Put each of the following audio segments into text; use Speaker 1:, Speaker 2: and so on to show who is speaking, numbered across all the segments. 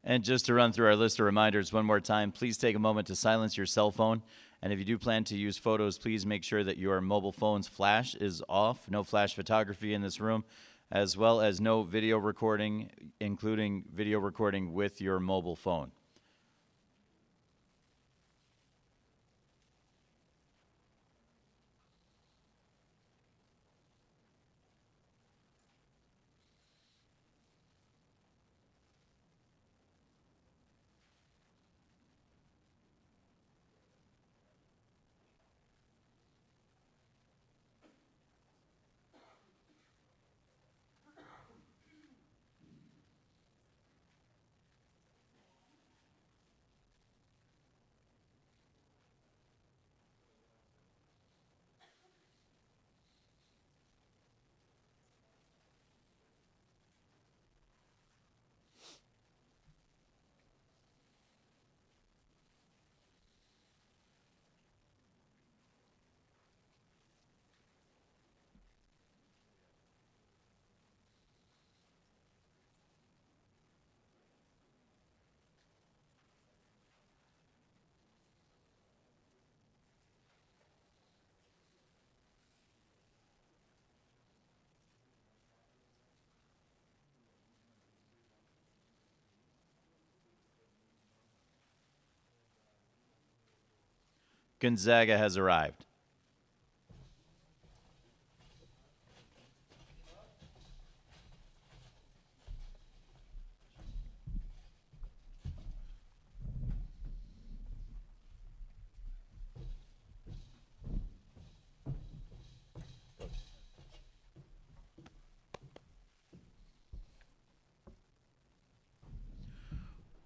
Speaker 1: And just to run through our list of reminders one more time, please take a moment to silence your cell phone. And if you do plan to use photos, please make sure that your mobile phone's flash is off. No flash photography in this room, as well as no video recording, including video recording with your mobile phone. Gonzaga has arrived.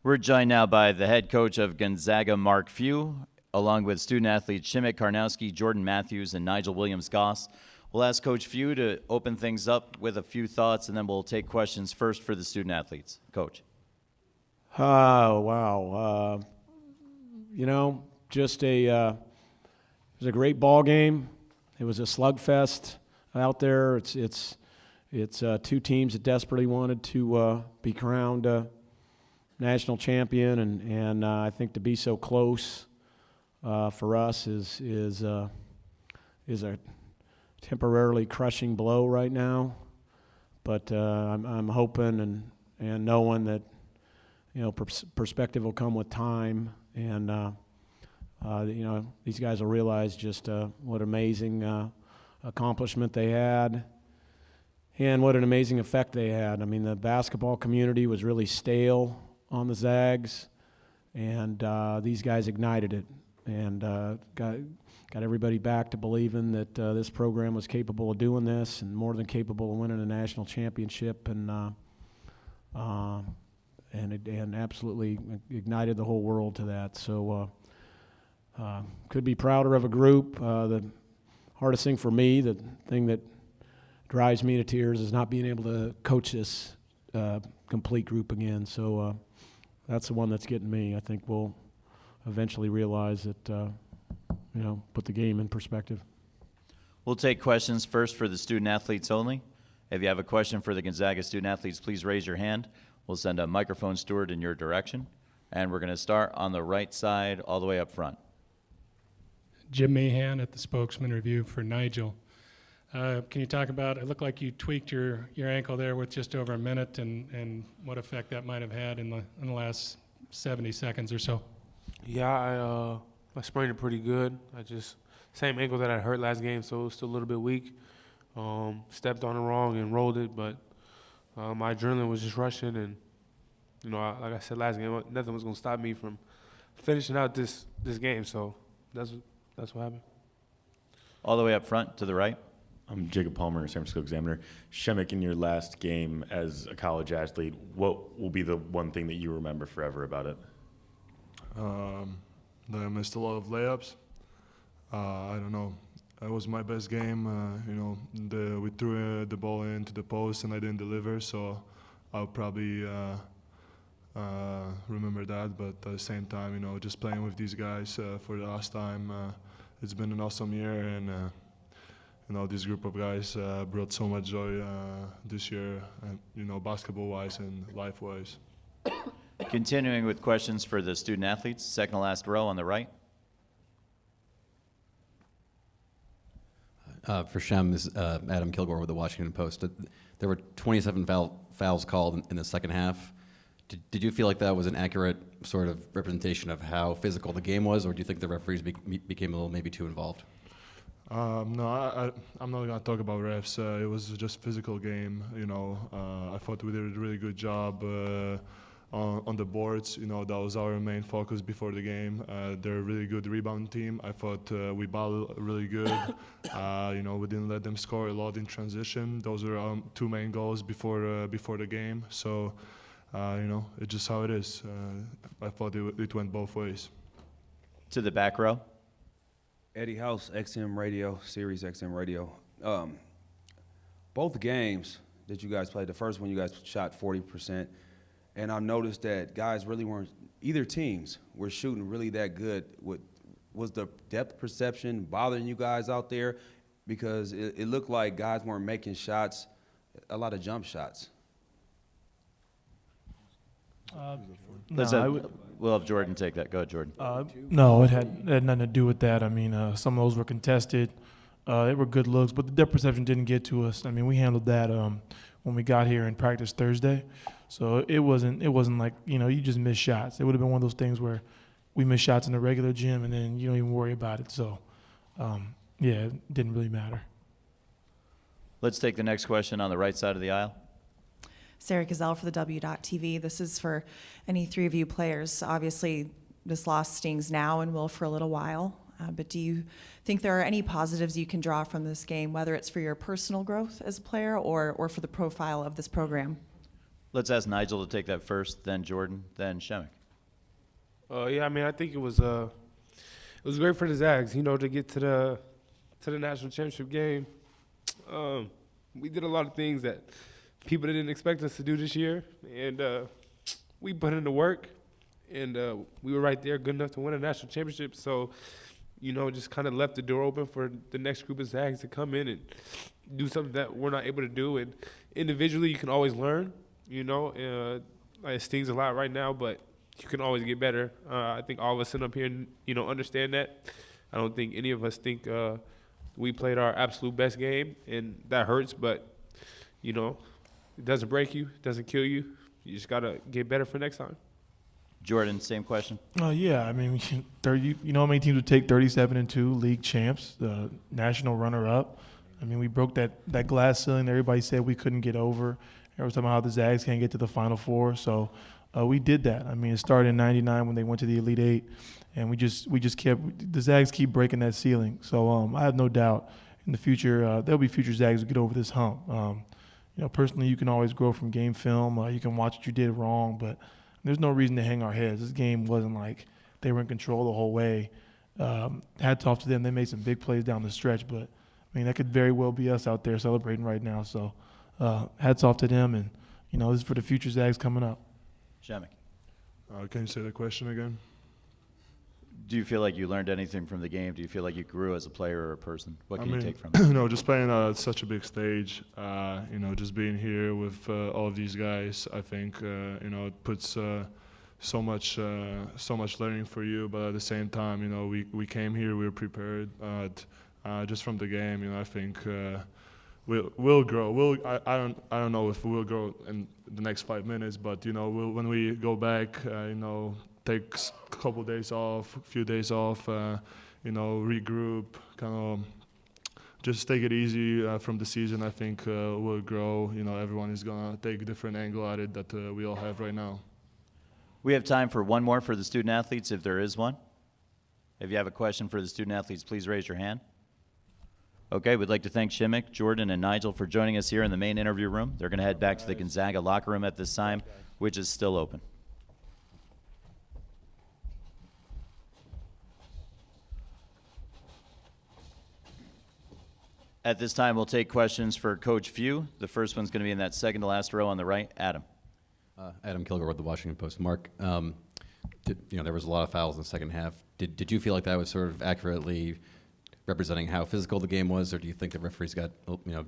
Speaker 1: We're joined now by the head coach of Gonzaga, Mark Few, along with student athletes Shimmick Karnowski, Jordan Matthews, and Nigel Williams-Goss. We'll ask Coach Few to open things up with a few thoughts, and then we'll take questions first for the student athletes. Coach.
Speaker 2: Oh, wow. Just it was a great ball game. It was a slugfest out there. It's two teams that desperately wanted to be crowned national champion, and I think to be so close for us is a temporarily crushing blow right now. But I'm hoping and knowing that perspective will come with time, and these guys will realize just what amazing accomplishment they had, and what an amazing effect they had. I mean, the basketball community was really stale on the Zags, and these guys ignited it and got everybody back to believing that this program was capable of doing this, and more than capable of winning a national championship, and absolutely ignited the whole world to that. So could be prouder of a group. The hardest thing for me, the thing that drives me to tears, is not being able to coach this complete group again. So that's the one that's getting me. I think we'll eventually realize that, put the game in perspective.
Speaker 1: We'll take questions first for the student athletes only. If you have a question for the Gonzaga student athletes, please raise your hand. We'll send a microphone steward in your direction. And we're going to start on the right side all the way up front.
Speaker 3: Jim Mahan at the Spokesman Review for Nigel. Can you talk about, it looked like you tweaked your ankle there with just over a minute, and what effect that might have had in the last 70 seconds or so?
Speaker 4: Yeah, I sprained it pretty good. Same ankle that I hurt last game, so it was still a little bit weak. Stepped on it wrong and rolled it, but my adrenaline was just rushing, and like I said last game, nothing was going to stop me from finishing out this game. So that's what happened.
Speaker 1: All the way up front to the right.
Speaker 5: I'm Jacob Palmer, San Francisco Examiner. Shemmick, in your last game as a college athlete, what will be the one thing that you remember forever about it?
Speaker 6: That I missed a lot of layups. I don't know. It was my best game. We threw the ball into the post and I didn't deliver, so I'll probably remember that. But at the same time, just playing with these guys for the last time, it's been an awesome year, and this group of guys brought so much joy this year, basketball-wise and life-wise.
Speaker 1: Continuing with questions for the student athletes, second to last row on the right.
Speaker 7: For Shem, this is Adam Kilgore with the Washington Post. There were 27 fouls called in the second half. Did you feel like that was an accurate sort of representation of how physical the game was, or do you think the referees became a little maybe too involved?
Speaker 6: No, I'm not gonna talk about refs. It was just physical game. I thought we did a really good job on the boards. That was our main focus before the game. They're a really good rebound team. I thought we battled really good. We didn't let them score a lot in transition. Those are our two main goals before the game. So, it's just how it is. I thought it went both ways.
Speaker 1: To the back row.
Speaker 8: Eddie House, XM Radio, Sirius XM Radio. Both games that you guys played, the first one you guys shot 40%, and I've noticed that guys really weren't, either teams were shooting really that good. Was the depth perception bothering you guys out there? Because it looked like guys weren't making shots, a lot of jump shots.
Speaker 1: We'll have Jordan take that. Go ahead, Jordan.
Speaker 9: No, it had nothing to do with that. I mean, some of those were contested. They were good looks, but the depth perception didn't get to us. I mean, we handled that when we got here in practice Thursday. So it wasn't like, you just miss shots. It would have been one of those things where we miss shots in the regular gym and then you don't even worry about it. So, it didn't really matter.
Speaker 1: Let's take the next question on the right side of the aisle.
Speaker 10: Sarah Gazelle for the W.TV. This is for any three of you players. Obviously, this loss stings now and will for a little while. But do you think there are any positives you can draw from this game, whether it's for your personal growth as a player or for the profile of this program?
Speaker 1: Let's ask Nigel to take that first, then Jordan, then Shemek.
Speaker 4: I think it was great for the Zags, to get to the national championship game. We did a lot of things that people didn't expect us to do this year, and we put in the work, and we were right there good enough to win a national championship. So, just kind of left the door open for the next group of Zags to come in and do something that we're not able to do. And individually, you can always learn, it stings a lot right now, but you can always get better. I think all of us sitting up here, understand that. I don't think any of us think we played our absolute best game, and that hurts, but, it doesn't break you, it doesn't kill you. You just got to get better for next time.
Speaker 1: Jordan, same question.
Speaker 9: Yeah, I mean, how many teams would take 37-2, league champs, the national runner-up? I mean, we broke that glass ceiling that everybody said we couldn't get over. Every time how the Zags can't get to the Final Four, so we did that. I mean, it started in '99 when they went to the Elite Eight, and we just kept the Zags keep breaking that ceiling. So I have no doubt in the future there'll be future Zags who get over this hump. Personally, you can always grow from game film. You can watch what you did wrong, but there's no reason to hang our heads. This game wasn't like they were in control the whole way. Hats off to them. They made some big plays down the stretch, but, that could very well be us out there celebrating right now. So hats off to them, and, this is for the future Zags coming up.
Speaker 1: Shemek.
Speaker 6: Can you say the question again?
Speaker 1: Do you feel like you learned anything from the game? Do you feel like you grew as a player or a person? What can you take from it?
Speaker 6: Just playing at such a big stage, just being here with all of these guys, I think, it puts so much learning for you. But at the same time, we came here, we were prepared. Just from the game, I think we'll grow. I don't know if we'll grow in the next 5 minutes, but when we go back, take a couple days off, a few days off, regroup, kind of just take it easy from the season. I think we'll grow. Everyone is gonna take a different angle at it that we all have right now.
Speaker 1: We have time for one more for the student athletes, if there is one. If you have a question for the student athletes, please raise your hand. Okay, we'd like to thank Shemek, Jordan, and Nigel for joining us here in the main interview room. They're going to head back to the Gonzaga locker room at this time, which is still open. At this time, we'll take questions for Coach Few. The first one's going to be in that second to last row on the right. Adam.
Speaker 7: Adam Kilgore with the Washington Post. Mark, there was a lot of fouls in the second half. Did you feel like that was sort of accurately representing how physical the game was, or do you think the referees got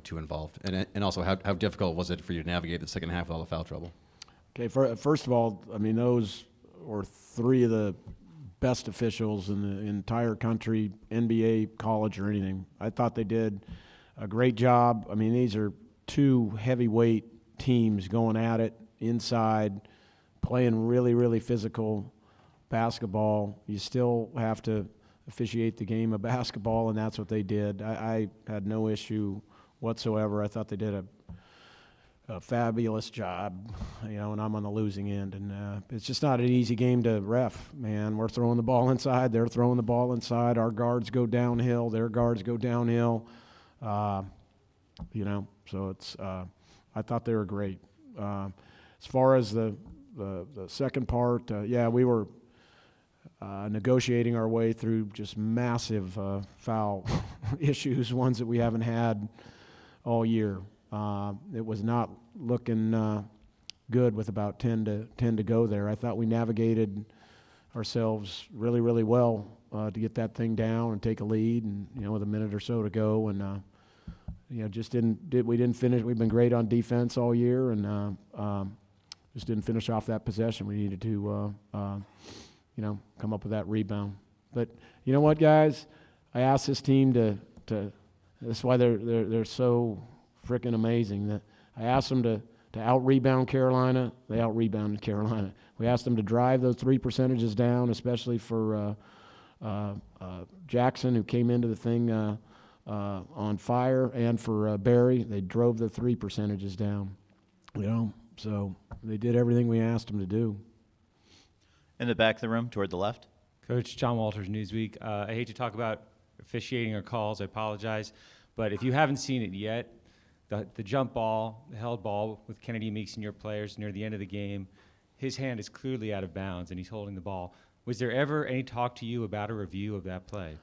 Speaker 7: too involved? And also, how difficult was it for you to navigate the second half with all the foul trouble?
Speaker 2: Okay, first of all, I mean, those were three of the best officials in the entire country, NBA, college, or anything. I thought they did a great job. I mean, these are two heavyweight teams going at it inside, playing really, really physical basketball. You still have to officiate the game of basketball, and that's what they did. I had no issue whatsoever. I thought they did a fabulous job, and I'm on the losing end. And it's just not an easy game to ref, man. We're throwing the ball inside. They're throwing the ball inside. Our guards go downhill. Their guards go downhill. So it's I thought they were great. As far as the second part, we were negotiating our way through just massive foul issues, ones that we haven't had all year. It was not looking good with about 10 to go there. I thought we navigated ourselves really, really well to get that thing down and take a lead, and with a minute or so to go, and just we didn't finish. We've been great on defense all year, and just didn't finish off that possession. We needed to come up with that rebound. But you know what, guys? I asked this team to that's why they're so freaking amazing. That I asked them to out-rebound Carolina. They out-rebounded Carolina. We asked them to drive those 3 percentages down, especially for Jackson, who came into the thing on fire, and for Barry. They drove the 3 percentages down. So they did everything we asked them to do.
Speaker 1: In the back of the room, toward the left.
Speaker 11: Coach, John Walters, Newsweek. I hate to talk about officiating or calls. I apologize. But if you haven't seen it yet, the jump ball, the held ball with Kennedy Meeks and your players near the end of the game, his hand is clearly out of bounds, and he's holding the ball. Was there ever any talk to you about a review of that play?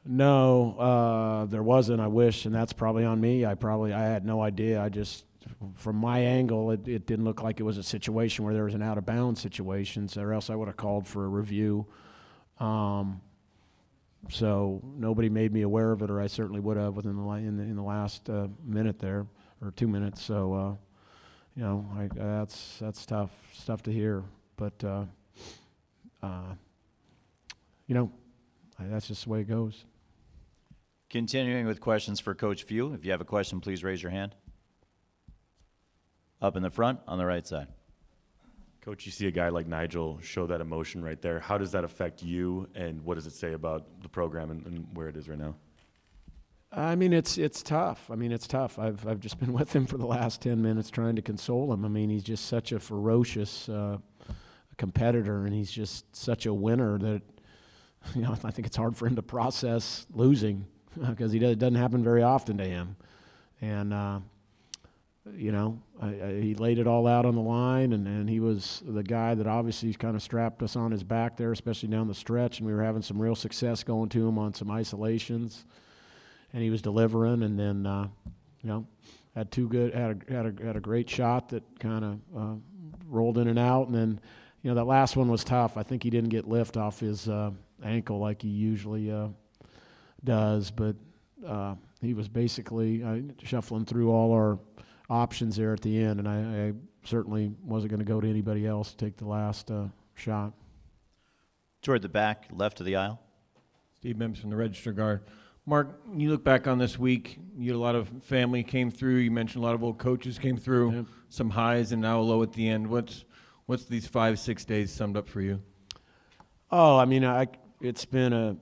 Speaker 2: No, there wasn't. I wish, and that's probably on me. I had no idea. I just, from my angle, it didn't look like it was a situation where there was an out-of-bounds situation, or else I would have called for a review. So nobody made me aware of it, or I certainly would have within in the last minute there, or 2 minutes. So, that's tough to hear. But that's just the way it goes.
Speaker 1: Continuing with questions for Coach Few. If you have a question, please raise your hand. Up in the front, on the right side.
Speaker 5: Coach, you see a guy like Nigel show that emotion right there. How does that affect you, and what does it say about the program and where it is right now?
Speaker 2: I mean, it's tough. I've just been with him for the last 10 minutes trying to console him. I mean, he's just such a ferocious competitor, and he's just such a winner that, I think it's hard for him to process losing because it doesn't happen very often to him. And, he laid it all out on the line, and he was the guy that obviously kind of strapped us on his back there, especially down the stretch, and we were having some real success going to him on some isolations, and he was delivering, and then, had a great shot that kind of rolled in and out, and then, that last one was tough. I think he didn't get lift off his ankle like he usually does, but he was basically shuffling through all our options there at the end, and I certainly wasn't going to go to anybody else to take the last shot.
Speaker 1: Toward the back, left of the aisle.
Speaker 12: Steve Mims from the Register Guard. Mark, when you look back on this week, you had a lot of family came through. You mentioned a lot of old coaches came through,
Speaker 2: Yep.
Speaker 12: Some highs and now a low at the end. What's these 5-6 days summed up for you?
Speaker 2: Oh, I mean, it's been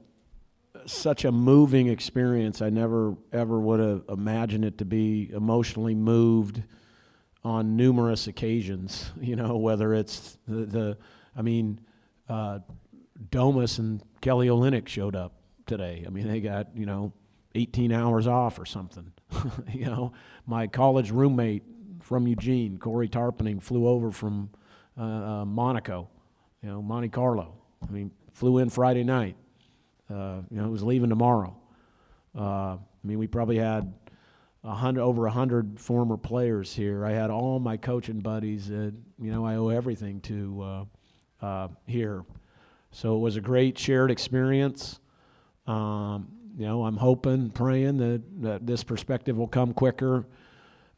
Speaker 2: such a moving experience. I never, ever would have imagined it to be emotionally moved on numerous occasions, whether it's Domus and Kelly Olynyk showed up today. I mean, they got, 18 hours off or something. My college roommate from Eugene, Corey Tarpening, flew over from Monaco, Monte Carlo. I mean, flew in Friday night. Was leaving tomorrow. We probably had over 100 former players here. I had all my coaching buddies that, I owe everything to here. So it was a great shared experience. I'm hoping, praying that this perspective will come quicker.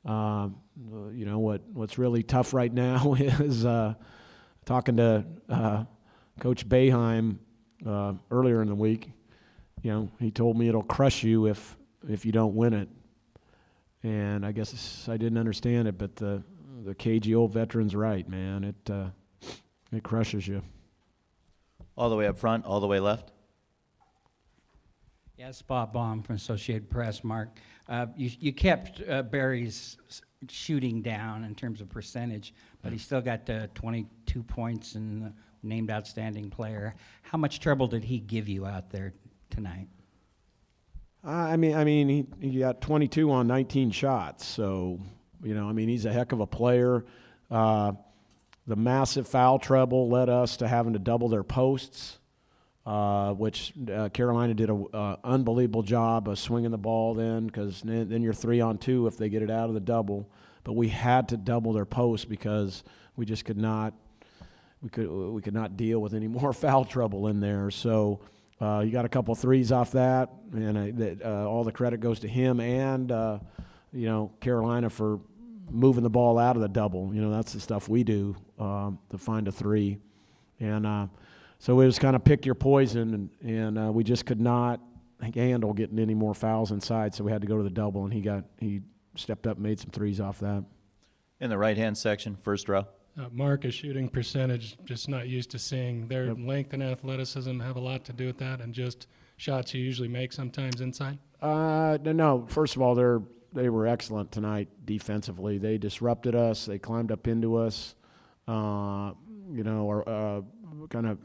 Speaker 2: You know, what's really tough right now is talking to Coach Boeheim earlier in the week. You know, he told me it'll crush you if you don't win it. And I guess I didn't understand it, but the cagey old veteran's right, man. It crushes you.
Speaker 1: All the way up front, all the way left.
Speaker 13: Yes, Bob Baum from Associated Press. Mark, you kept Barry's shooting down in terms of percentage, but he still got 22 points and named outstanding player. How much trouble did he give you out there tonight?
Speaker 2: I mean, he got 22 on 19 shots. So, you know, I mean, he's a heck of a player. The massive foul trouble led us to having to double their posts, which Carolina did an unbelievable job of swinging the ball then, because then you're 3-on-2 if they get it out of the double. But we had to double their posts because we just could not deal with any more foul trouble in there. So you got a couple threes off that, and all the credit goes to him and you know, Carolina for moving the ball out of the double. You know, that's the stuff we do to find a three. And so it was kind of pick your poison, and we just could not handle getting any more fouls inside, so we had to go to the double, and he stepped up and made some threes off that.
Speaker 1: In the right-hand section, first row.
Speaker 3: Mark, a shooting percentage, just not used to seeing. Their length and athleticism have a lot to do with that, and just shots you usually make sometimes inside?
Speaker 2: No. First of all, they were excellent tonight defensively. They disrupted us. They climbed up into us. You know, or kind of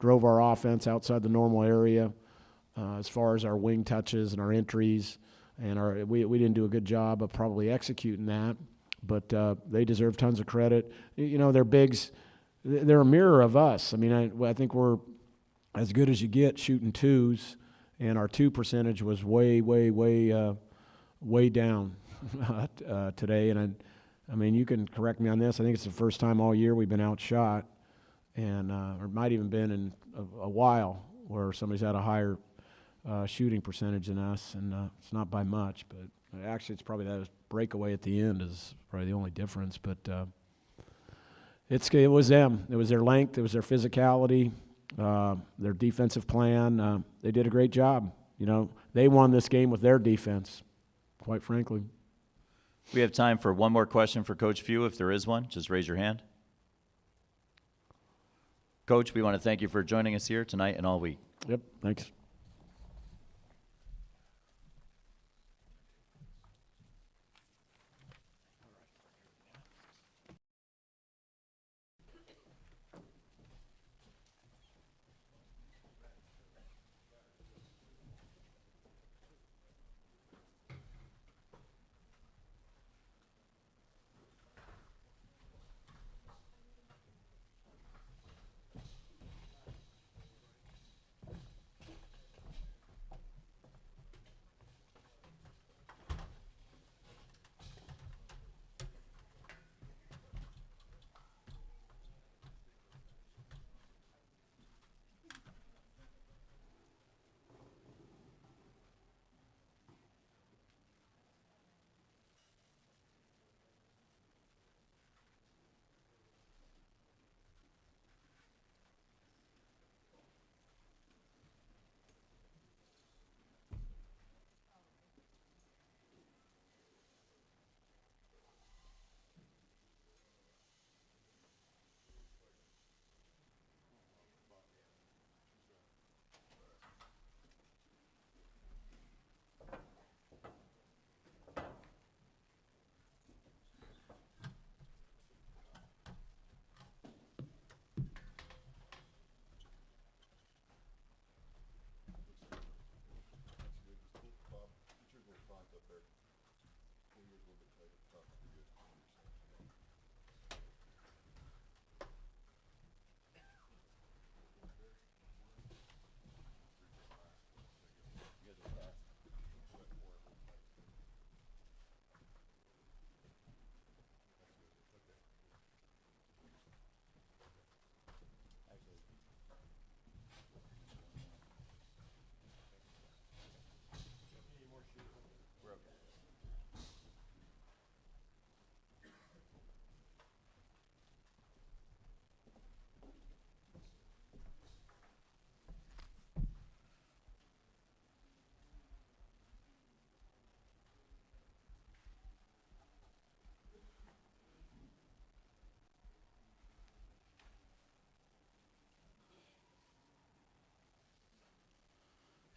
Speaker 2: drove our offense outside the normal area as far as our wing touches and our entries. And we didn't do a good job of probably executing that. But they deserve tons of credit. You know, they're bigs. They're a mirror of us. I mean, I think we're as good as you get shooting twos, and our 2 percentage was way down today. And I mean, you can correct me on this. I think it's the first time all year we've been outshot, and or it might even been in a while where somebody's had a higher shooting percentage than us, and it's not by much, but actually it's probably that breakaway at the end is probably the only difference. But it was them. It was their length. It was their physicality, their defensive plan. They did a great job. You know, they won this game with their defense, quite frankly.
Speaker 1: We have time for one more question for Coach Few. If there is one, just raise your hand. Coach, we want to thank you for joining us here tonight and all week.
Speaker 2: Yep, thanks.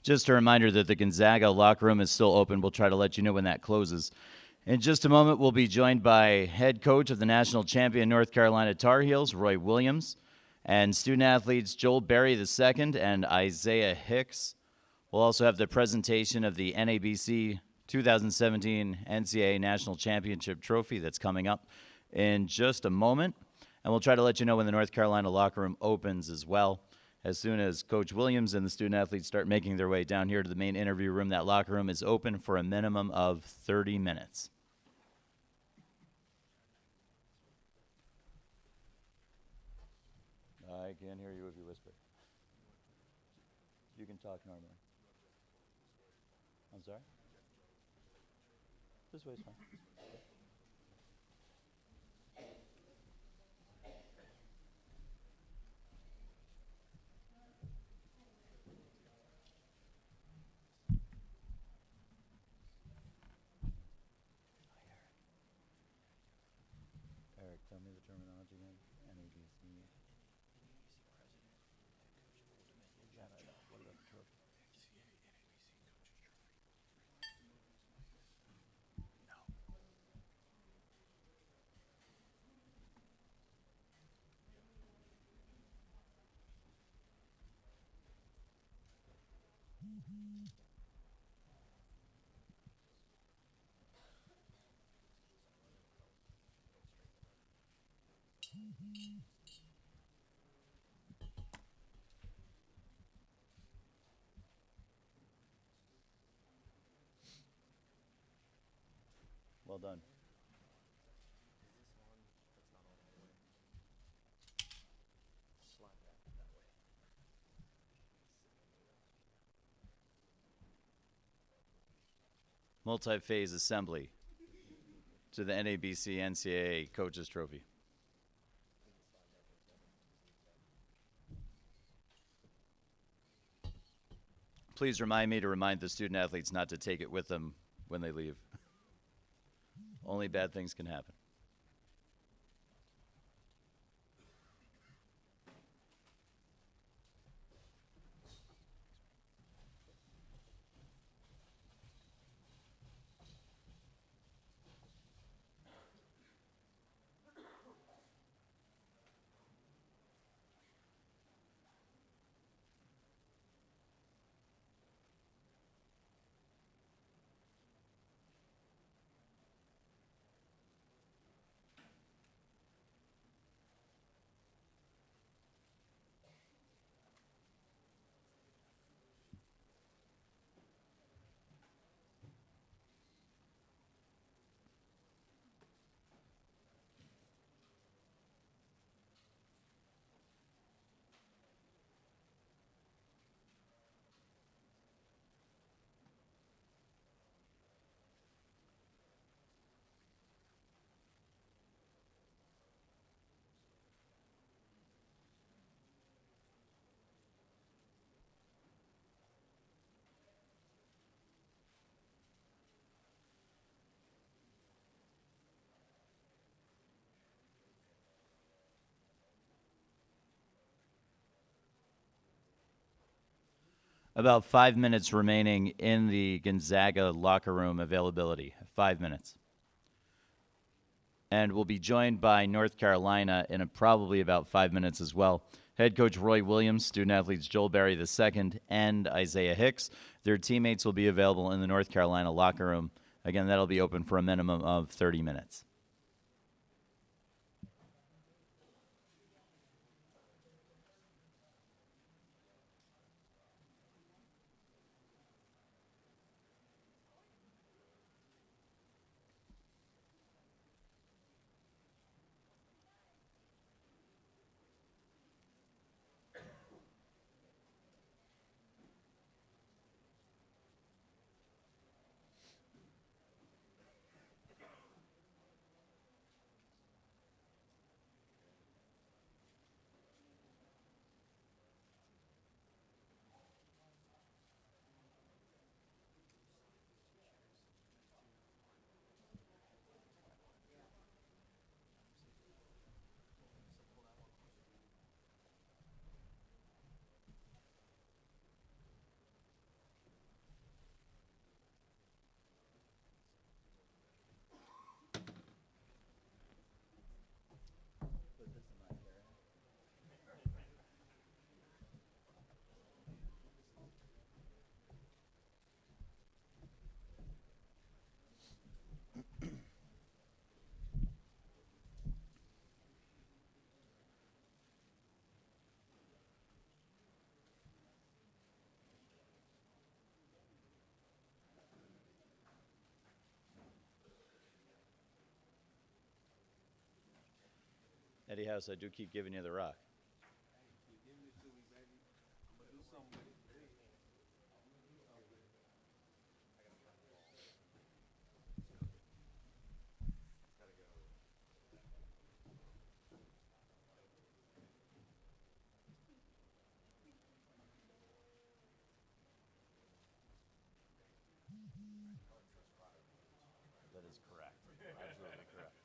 Speaker 1: Just a reminder that the Gonzaga locker room is still open. We'll try to let you know when that closes. In just a moment, we'll be joined by head coach of the national champion North Carolina Tar Heels, Roy Williams, and student athletes Joel Berry II and Isaiah Hicks. We'll also have the presentation of the NABC 2017 NCAA National Championship Trophy that's coming up in just a moment. And we'll try to let you know when the North Carolina locker room opens as well. As soon as Coach Williams and the student athletes start making their way down here to the main interview room, that locker room is open for a minimum of 30 minutes. I can't hear you if you whisper. You can talk normally. I'm sorry? This way's fine. Eric, tell me the terminology again. NABC. Yeah, I know. What about the trophy? Well done. Multi-phase assembly to the NABC NCAA Coaches Trophy. Please remind me to remind the student athletes not to take it with them when they leave. Only bad things can happen. About 5 minutes remaining in the Gonzaga locker room availability. 5 minutes. And we'll be joined by North Carolina in probably about 5 minutes as well. Head coach Roy Williams, student athletes Joel Berry II and Isaiah Hicks. Their teammates will be available in the North Carolina locker room. Again, that'll be open for a minimum of 30 minutes. Eddie House, I do keep giving you the rock. That is correct. Absolutely correct.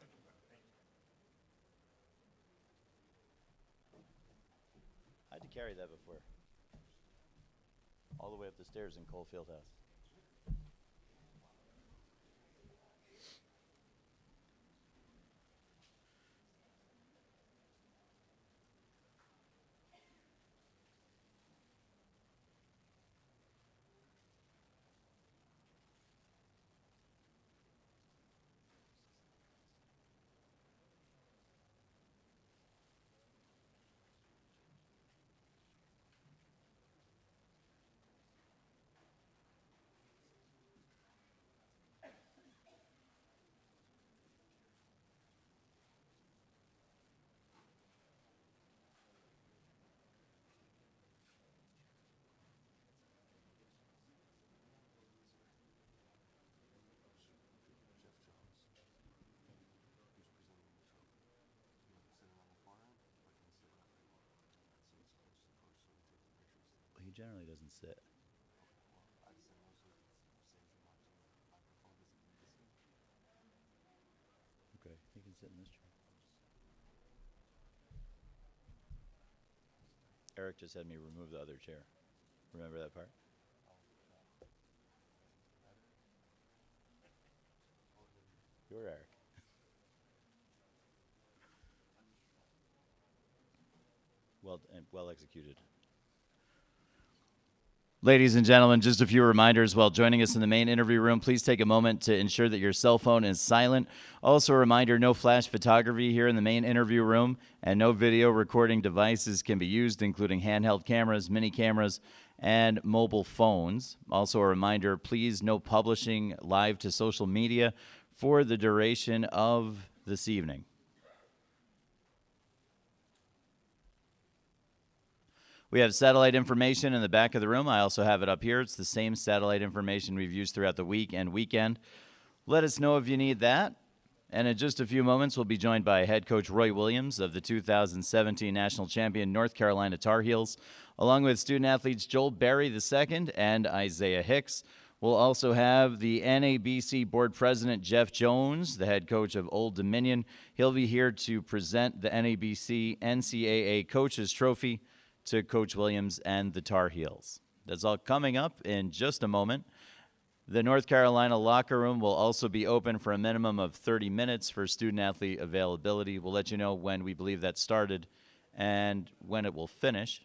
Speaker 1: I had to carry that before. All the way up the stairs in Cole Fieldhouse. He generally doesn't sit. Okay, he can sit in this chair. Eric just had me remove the other chair. Remember that part? You're Eric. Well executed. Ladies and gentlemen, just a few reminders while joining us in the main interview room. Please take a moment to ensure that your cell phone is silent. Also a reminder, no flash photography here in the main interview room, and no video recording devices can be used, including handheld cameras, mini cameras, and mobile phones. Also a reminder, please no publishing live to social media for the duration of this evening. We have satellite information in the back of the room. I also have it up here. It's the same satellite information we've used throughout the week and weekend. Let us know if you need that. And in just a few moments, we'll be joined by head coach Roy Williams of the 2017 national champion North Carolina Tar Heels, along with student athletes Joel Berry II and Isaiah Hicks. We'll also have the NABC board president Jeff Jones, the head coach of Old Dominion. He'll be here to present the NABC NCAA Coaches Trophy to Coach Williams and the Tar Heels. That's all coming up in just a moment. The North Carolina locker room will also be open for a minimum of 30 minutes for student-athlete availability. We'll let you know when we believe that started and when it will finish.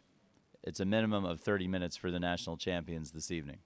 Speaker 1: It's a minimum of 30 minutes for the national champions this evening.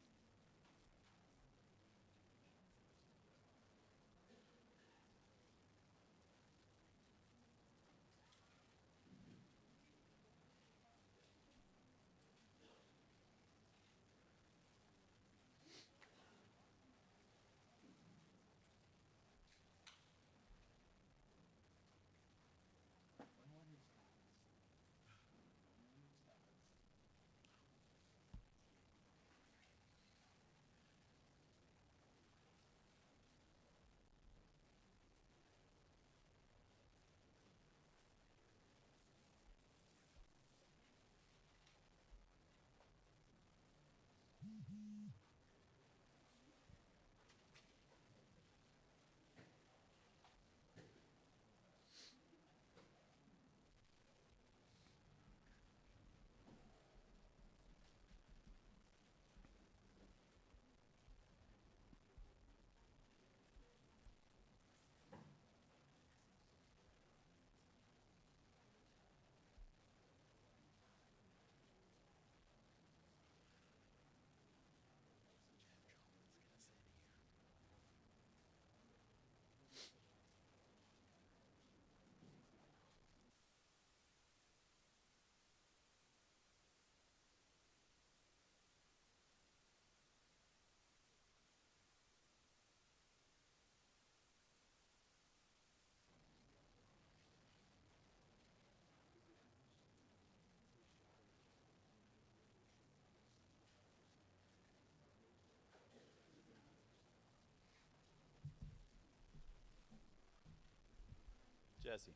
Speaker 1: Jesse.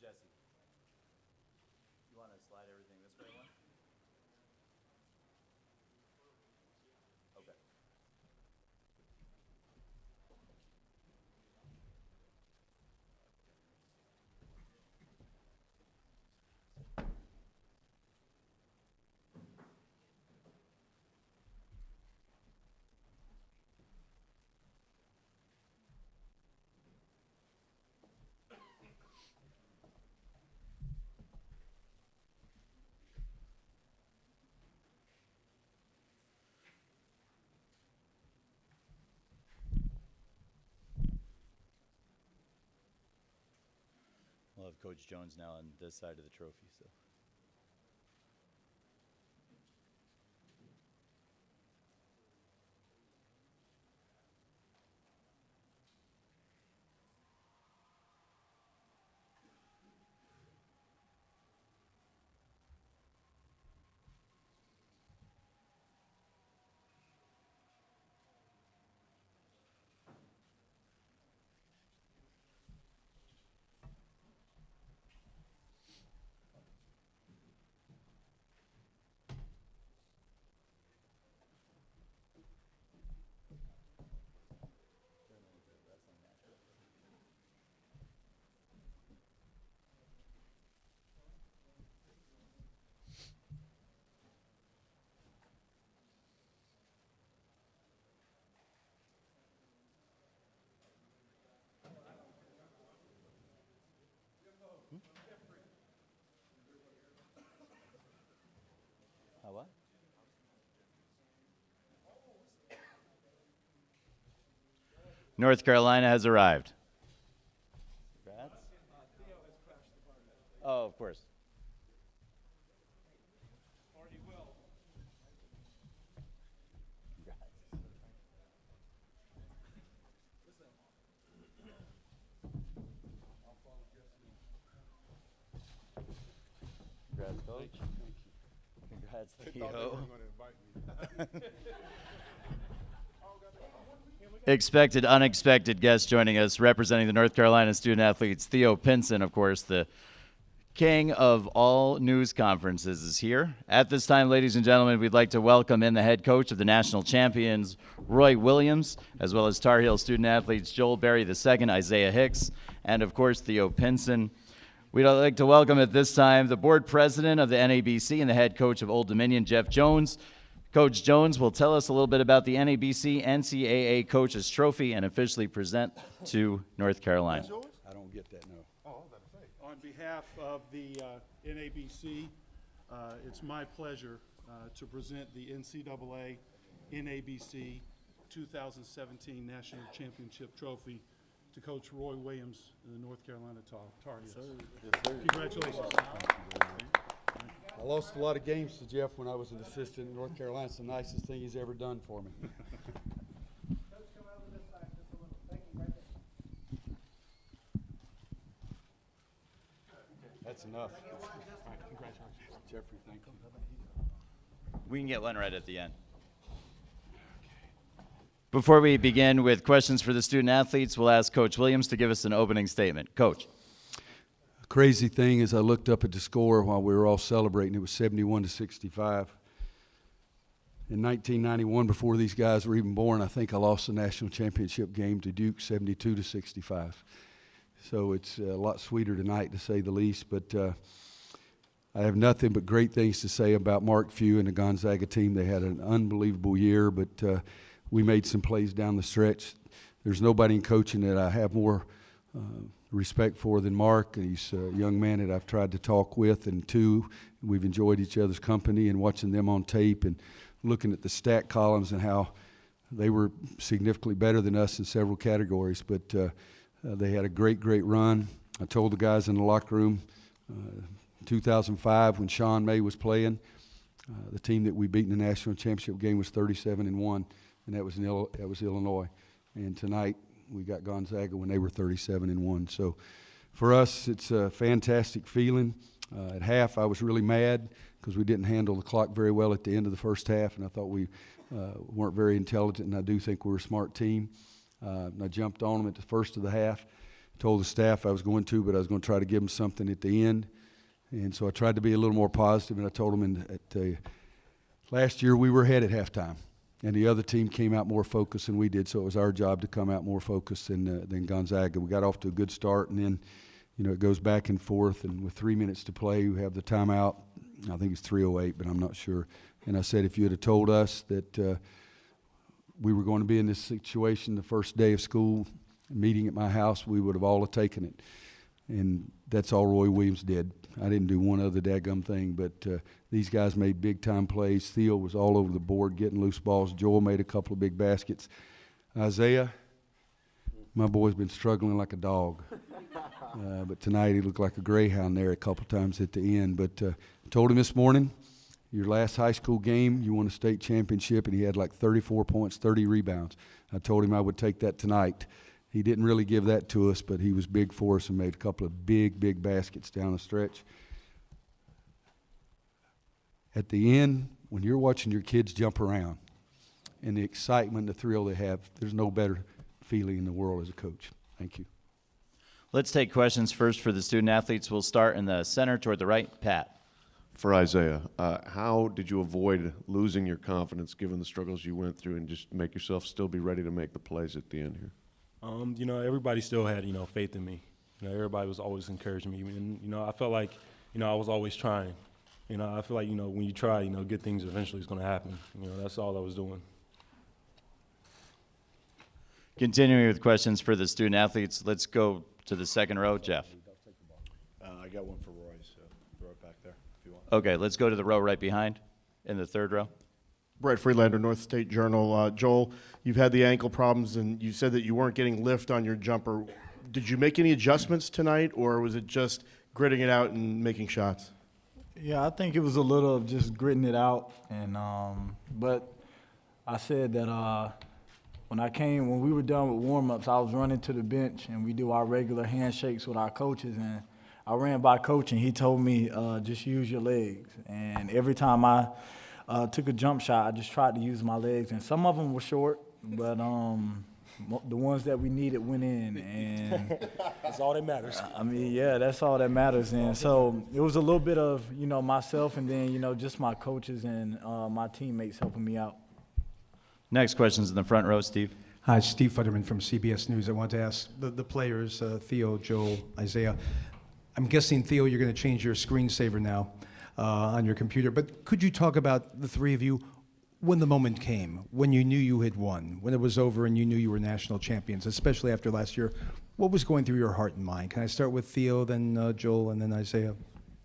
Speaker 1: Jesse. You want to slide everything this way one? Okay. We'll have Coach Jones now on this side of the trophy. So. What? North Carolina has arrived. Congrats. Oh, of course. Congrats, Coach. Congrats, Theo. Expected, unexpected guest joining us, representing the North Carolina student athletes. Theo Pinson, of course, the king of all news conferences, is here. At this time, ladies and gentlemen, we'd like to welcome in the head coach of the national champions, Roy Williams, as well as Tar Heel student athletes Joel Berry II, Isaiah Hicks, and of course, Theo Pinson. We'd like to welcome at this time the board president of the NABC and the head coach of Old Dominion, Jeff Jones. Coach Jones will tell us a little bit about the NABC NCAA Coaches Trophy and officially present to North Carolina.
Speaker 14: I don't get that, no. Oh, that's right. On behalf of the NABC, it's my pleasure to present the NCAA NABC 2017 National Championship Trophy to Coach Roy Williams in the North Carolina Tar Heels. Yes, sir. Congratulations. I lost a lot of games to Jeff when I was an assistant in North Carolina. It's the nicest thing he's ever done for me. That's enough. All right, congratulations. Jeffrey, thank you.
Speaker 1: We can get one right at the end. Before we begin with questions for the student athletes, we'll ask Coach Williams to give us an opening statement. Coach.
Speaker 14: Crazy thing is I looked up at the score while we were all celebrating. It was 71-65. In 1991, before these guys were even born, I think I lost the national championship game to Duke 72-65. So it's a lot sweeter tonight, to say the least. But I have nothing but great things to say about Mark Few and the Gonzaga team. They had an unbelievable year, but we made some plays down the stretch. There's nobody in coaching that I have more respect for than Mark. He's a young man that I've tried to talk with, and we've enjoyed each other's company and watching them on tape and looking at the stat columns and how they were significantly better than us in several categories. But they had a great run. I told the guys in the locker room, 2005 when Sean May was playing, the team that we beat in the national championship game was 37-1, and that was Illinois. And tonight, we got Gonzaga when they were 37-1. So for us, it's a fantastic feeling. At half, I was really mad because we didn't handle the clock very well at the end of the first half, and I thought we weren't very intelligent, and I do think we're a smart team. I jumped on them at the first of the half, told the staff I was going to, but I was going to try to give them something at the end. And so I tried to be a little more positive, and I told them last year we were ahead at halftime, and the other team came out more focused than we did, so it was our job to come out more focused than Gonzaga. We got off to a good start, and then, it goes back and forth, and with 3 minutes to play, we have the timeout. I think it's 3:08, but I'm not sure. And I said, if you had told us that we were going to be in this situation the first day of school, meeting at my house, we would have all taken it. And that's all Roy Williams did. I didn't do one other daggum thing, but these guys made big-time plays. Theo was all over the board getting loose balls. Joel made a couple of big baskets. Isaiah, my boy's been struggling like a dog. But tonight he looked like a greyhound there a couple times at the end. But I told him this morning, your last high school game, you won a state championship, and he had like 34 points, 30 rebounds. I told him I would take that tonight. He didn't really give that to us, but he was big for us and made a couple of big baskets down the stretch. At the end, when you're watching your kids jump around and the excitement, the thrill they have, there's no better feeling in the world as a coach. Thank you.
Speaker 1: Let's take questions first for the student athletes. We'll start in the center toward the right. Pat.
Speaker 15: For Isaiah, how did you avoid losing your confidence given the struggles you went through and just make yourself still be ready to make the plays at the end here?
Speaker 16: Everybody still had, faith in me. Everybody was always encouraging me. And, I felt like, I was always trying. I feel like, when you try, good things eventually is going to happen. That's all I was doing.
Speaker 1: Continuing with questions for the student athletes, let's go to the second row. Jeff.
Speaker 17: I got one for Roy, so throw it back there if you want.
Speaker 1: Okay, let's go to the row right behind in the third row.
Speaker 17: Brett Friedlander, North State Journal. Joel, you've had the ankle problems, and you said that you weren't getting lift on your jumper. Did you make any adjustments tonight, or was it just gritting it out and making shots?
Speaker 18: Yeah, I think it was a little of just gritting it out, and but I said that when we were done with warm-ups, I was running to the bench, and we do our regular handshakes with our coaches, and I ran by coach, and he told me just use your legs, and every time I took a jump shot, I just tried to use my legs, and some of them were short, but the ones that we needed went in, and
Speaker 16: that's all that matters.
Speaker 18: That's all that matters. And so it was a little bit of myself, and then just my coaches and my teammates helping me out.
Speaker 1: Next question's in the front row, Steve.
Speaker 19: Hi, Steve Futterman from CBS News. I wanted to ask the players, Theo, Joel, Isaiah. I'm guessing, Theo, you're going to change your screensaver now on your computer. But could you talk about the three of you when the moment came, when you knew you had won, when it was over and you knew you were national champions, especially after last year? What was going through your heart and mind? Can I start with Theo, then Joel, and then Isaiah?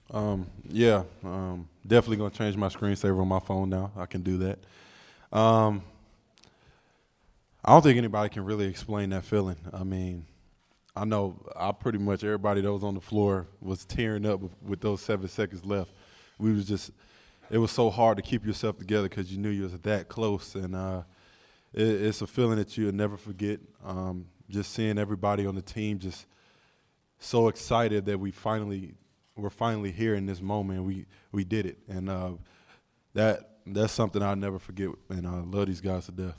Speaker 20: Definitely going to change my screensaver on my phone now. I can do that. I don't think anybody can really explain that feeling. I know pretty much everybody that was on the floor was tearing up with those 7 seconds left. It was so hard to keep yourself together because you knew you was that close, and it's a feeling that you'll never forget. Just seeing everybody on the team just so excited that we're finally here in this moment. We did it, and that's something I'll never forget, and I love these guys to death.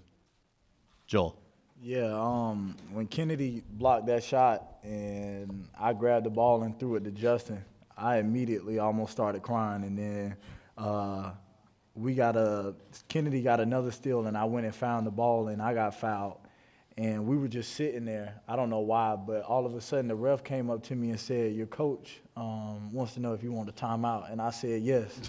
Speaker 1: Joel.
Speaker 18: Yeah, when Kennedy blocked that shot and I grabbed the ball and threw it to Justin, I immediately almost started crying, and then Kennedy got another steal, and I went and found the ball, and I got fouled. And we were just sitting there. I don't know why, but all of a sudden the ref came up to me and said, your coach wants to know if you want a timeout. And I said, yes.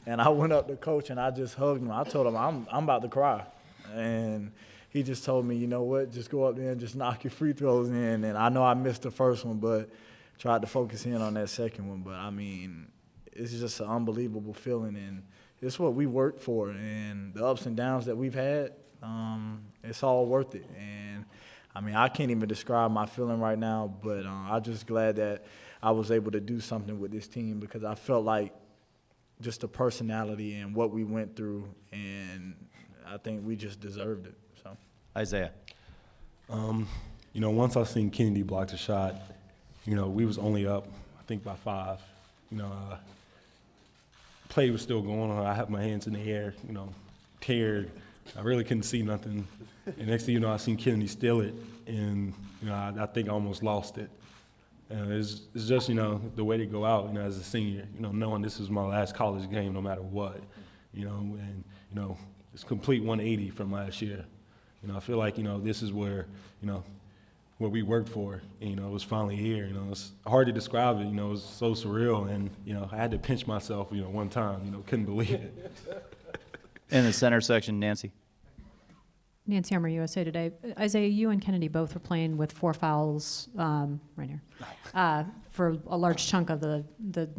Speaker 18: And I went up to coach, and I just hugged him. I told him, I'm about to cry. And he just told me, you know what, just go up there and just knock your free throws in. And I know I missed the first one, but tried to focus in on that second one. But, it's just an unbelievable feeling, and it's what we worked for. And the ups and downs that we've had, it's all worth it. And, I can't even describe my feeling right now, but I'm just glad that I was able to do something with this team, because I felt like just the personality and what we went through, and I think we just deserved it. So,
Speaker 1: Isaiah.
Speaker 16: Once I seen Kennedy block the shot, we was only up, I think, by 5. Play was still going on. I had my hands in the air, tear I really couldn't see nothing. And next thing you know, I seen Kennedy steal it, and I think I almost lost it. And it's just the way to go out, as a senior, knowing this is my last college game, no matter what, and it's complete 180 from last year. I feel like this is where what we worked for, it was finally here. It's hard to describe it. It was so surreal, and I had to pinch myself, one time. Couldn't believe it.
Speaker 1: In the center section, Nancy.
Speaker 21: Nancy Armour, USA Today. Isaiah, you and Kennedy both were playing with 4 fouls right here for a large chunk of the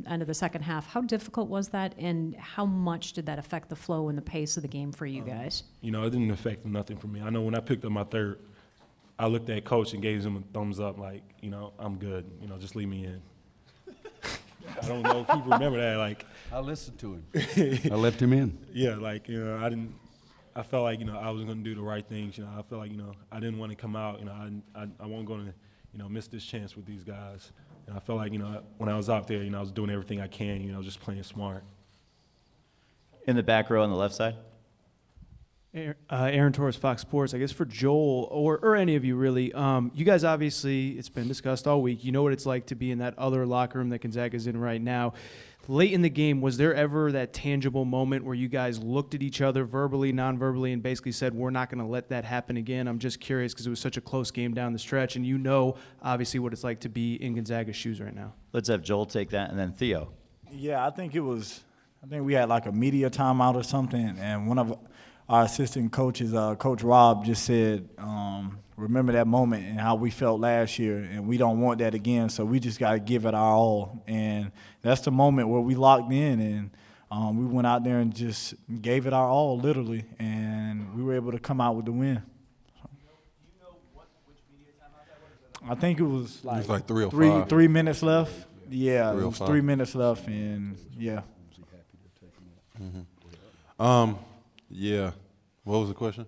Speaker 21: end of the second half. How difficult was that, and how much did that affect the flow and the pace of the game for you guys?
Speaker 16: It didn't affect nothing for me. I know when I picked up my third, I looked at Coach and gave him a thumbs up, like, I'm good. Just leave me in. I don't know if he remember that. Like,
Speaker 14: I listened to him. I left him in.
Speaker 16: Yeah, like I felt like I was going to do the right things. I felt like I didn't want to come out. I wasn't going to miss this chance with these guys. And I felt like when I was out there, I was doing everything I can. Just playing smart.
Speaker 1: In the back row on the left side.
Speaker 22: Aaron Torres, Fox Sports. I guess for Joel or any of you really, you guys obviously, it's been discussed all week. You know what it's like to be in that other locker room that Gonzaga's in right now. Late in the game, was there ever that tangible moment where you guys looked at each other verbally, non-verbally, and basically said, we're not going to let that happen again? I'm just curious because it was such a close game down the stretch, and obviously what it's like to be in Gonzaga's shoes right now.
Speaker 1: Let's have Joel take that, and then Theo.
Speaker 23: Yeah, I think we had like a media timeout or something, and one of our assistant coaches, Coach Rob, just said, remember that moment and how we felt last year, and we don't want that again, so we just got to give it our all. And that's the moment where we locked in, and we went out there and just gave it our all, literally, and we were able to come out with the win. I think it was like
Speaker 20: 3 or 5.
Speaker 23: 3 minutes left. Yeah, it was
Speaker 20: 3:05.
Speaker 23: 3 minutes left, and yeah.
Speaker 20: Yeah. What was the question?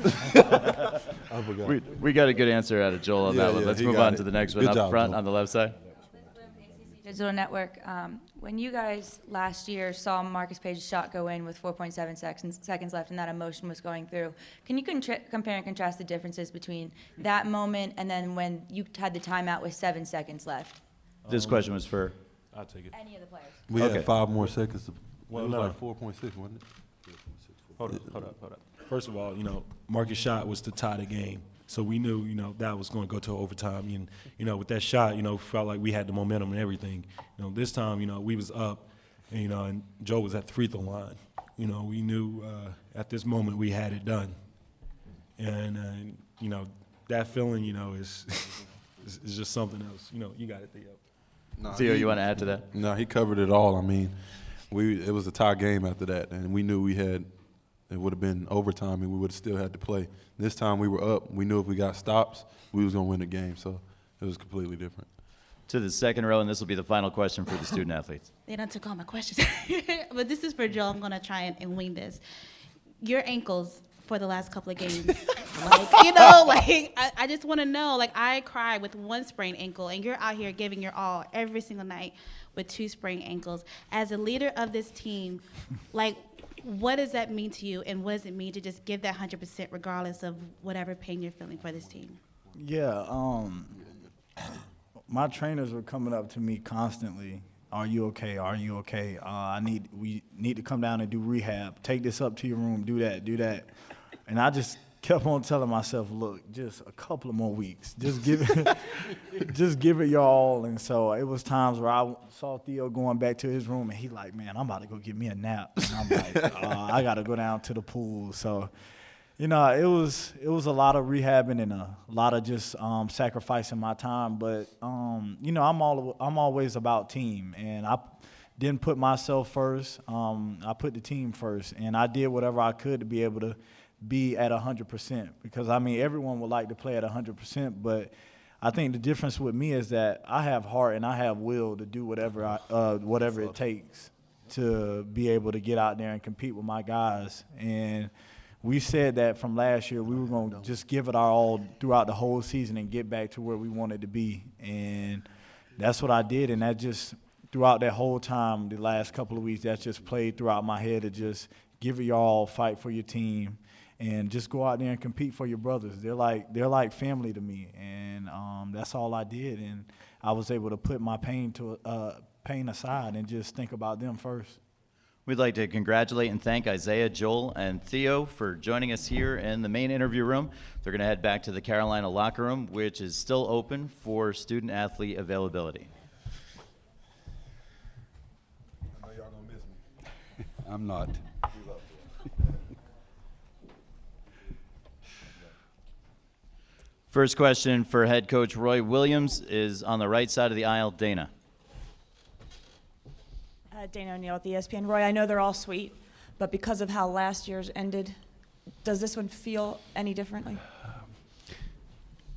Speaker 20: I forgot.
Speaker 1: We got a good answer out of Joel on that one. Let's move on to the next one.
Speaker 20: Good
Speaker 1: Up
Speaker 20: job,
Speaker 1: front
Speaker 20: Joel.
Speaker 1: on the left side.
Speaker 24: Digital Network. When you guys last year saw Marcus Page's shot go in with 4.7 seconds left and that emotion was going through, can you compare and contrast the differences between that moment and then when you had the timeout with 7 seconds left?
Speaker 1: This question was for?
Speaker 16: I'll take it.
Speaker 24: Any of the players.
Speaker 20: We had 5 more seconds. It
Speaker 16: Well,
Speaker 20: was
Speaker 16: no.
Speaker 20: like 4.6, wasn't it?
Speaker 16: Hold up. First of all, Marcus' shot was to tie the game. So we knew, that was going to go to overtime. And, with that shot, felt like we had the momentum and everything. This time, we was up, and Joe was at the free throw line. We knew at this moment we had it done. And, that feeling, is just something else. You got it, Theo.
Speaker 1: Theo, you want to add to that?
Speaker 20: No, he covered it all. I mean, it was a tie game after that, and we knew it would have been overtime, and we would have still had to play. This time we were up. We knew if we got stops, we was going to win the game, so it was completely different.
Speaker 1: To the second row, and this will be the final question for the student athletes.
Speaker 25: They done took all my questions. But this is for Joel. I'm going to try and wing this. Your ankles for the last couple of games. I just want to know, I cry with 1 sprained ankle, and you're out here giving your all every single night with 2 sprained ankles. As a leader of this team, what does that mean to you, and what does it mean to just give that 100% regardless of whatever pain you're feeling for this team?
Speaker 23: Yeah, my trainers were coming up to me constantly. Are you okay? Are you okay? We need to come down and do rehab. Take this up to your room. Do that. And I just kept on telling myself, look, just a couple of more weeks. Just give it your all. And so it was times where I saw Theo going back to his room, and he like, man, I'm about to go get me a nap. And I'm like, I got to go down to the pool. So, it was a lot of rehabbing and a lot of just sacrificing my time. But, I'm always about team, and I didn't put myself first. I put the team first, and I did whatever I could to be able to be at 100%, because everyone would like to play at 100%, but I think the difference with me is that I have heart and I have will to do whatever it takes to be able to get out there and compete with my guys. And we said that from last year we were going to just give it our all throughout the whole season and get back to where we wanted to be, and that's what I did. And that just throughout that whole time, the last couple of weeks, that's just played throughout my head to just give it your all, fight for your team. and just go out there and compete for your brothers. They're like family to me, and that's all I did. And I was able to put my pain aside and just think about them first.
Speaker 1: We'd like to congratulate and thank Isaiah, Joel, and Theo for joining us here in the main interview room. They're going to head back to the Carolina locker room, which is still open for student-athlete availability.
Speaker 14: I know y'all gonna miss me. I'm not.
Speaker 1: First question for head coach Roy Williams is on the right side of the aisle. Dana.
Speaker 4: Dana O'Neill with ESPN. Roy, I know they're all sweet, but because of how last year's ended, does this one feel any differently?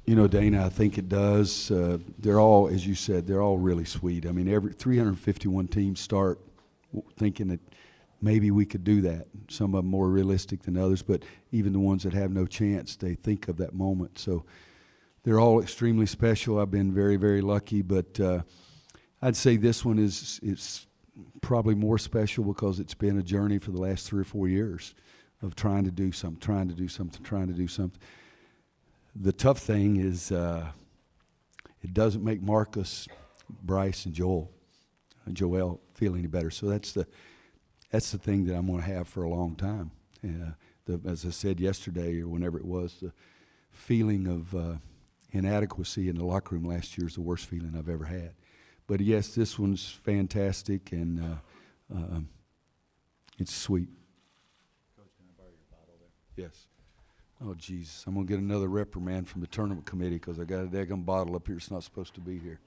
Speaker 14: You know, Dana, I think it does. They're all, as you said, they're all really sweet. I mean, every 351 teams start thinking that maybe we could do that. Some of them more realistic than others, but even the ones that have no chance, they think of that moment. So they're all extremely special. I've been very, very lucky, but I'd say this one is probably more special because it's been a journey for the last 3 or 4 years of trying to do something. The tough thing is it doesn't make Marcus, Bryce, and Joel feel any better. So that's the thing that I'm going to have for a long time. As I said yesterday or whenever it was, the feeling of inadequacy in the locker room last year is the worst feeling I've ever had. But yes, this one's fantastic, and it's sweet. Coach, can I borrow your bottle there? Yes. Oh, Jesus, I'm going to get another reprimand from the tournament committee because I got a daggum bottle up here. It's not supposed to be here.